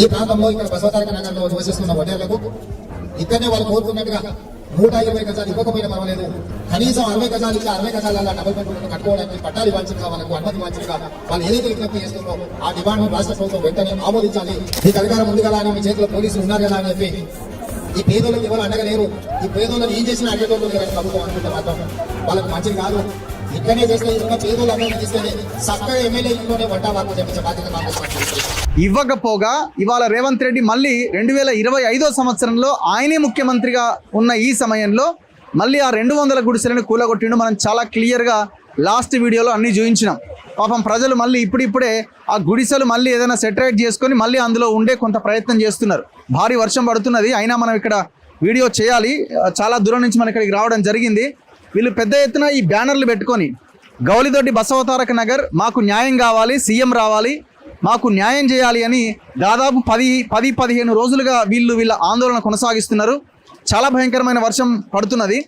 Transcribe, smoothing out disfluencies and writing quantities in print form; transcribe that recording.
ఈ ప్రాంతంలో ఇక్కడ బసవతారక నగర్లో నివసిస్తున్న వడ్డేళ్లకు ఇక్కడనే వాళ్ళు కోరుకున్నట్టుగా 120 గజాలు ఇవ్వకపోయినా పర్వాలేదు, కనీసం 60 గజాలు ఇట్లా 60 గజాల డబుల్ బెడ్రూమ్ కట్టుకోవడానికి పట్టాలు ఇవ్వాల్సిందిగా వాళ్ళకు అనుమతి ఇవ్వాల్సిందిగా వాళ్ళు ఏదైతే విజ్ఞప్తి చేస్తున్నారో ఆ డిమాండ్ రాష్ట్ర ప్రభుత్వం వెంటనే ఆమోదించాలి. మీకు అధికారం ఉంది కదా అని మీ చేతిలో పోలీసులు ఉన్నారు కదా అని చెప్పి ఈ పేదోళ్ళకి ఎవరు అండగలేరు. ఈ పేదోళ్ళని ఏం చేసినా అడ్డేటోళ్ళు ప్రభుత్వం అనుకుంటే మాత్రం వాళ్ళకి మంచిది కాదు. ఇక్కడనే చేస్తే ఉన్న పేదోళ్ళందరినీ తీసుకెళ్ళి చక్కగా ఎమ్మెల్యే ఇంట్లోనే వడ్డా వార్త చెప్పించే బాధ్యత కాంగ్రెస్ పార్టీ. ఇవ్వకపోగా ఇవాళ రేవంత్ రెడ్డి మళ్ళీ 2025 సంవత్సరంలో ఆయనే ముఖ్యమంత్రిగా ఉన్న ఈ సమయంలో మళ్ళీ ఆ 200 గుడిసెలను కూలగొట్టిండు. మనం చాలా క్లియర్గా లాస్ట్ వీడియోలో అన్నీ చూపించినాం. పాపం ప్రజలు మళ్ళీ ఇప్పుడిప్పుడే ఆ గుడిసెలు మళ్ళీ ఏదైనా సెటరేట్ చేసుకొని మళ్ళీ అందులో ఉండే కొంత ప్రయత్నం చేస్తున్నారు. భారీ వర్షం పడుతున్నది, అయినా మనం ఇక్కడ వీడియో చేయాలి. చాలా దూరం నుంచి మనం ఇక్కడికి రావడం జరిగింది. వీళ్ళు పెద్ద ఎత్తున ఈ బ్యానర్లు పెట్టుకొని గౌలిదొడ్డి బసవతారక నగర్ మాకు న్యాయం కావాలి, సీఎం రావాలి, మాకు న్యాయం చేయాలి అని దాదాపు 10-15 రోజులుగా వీళ్ళ ఆందోళన కొనసాగిస్తున్నారు. చాలా భయంకరమైన వర్షం పడుతున్నది.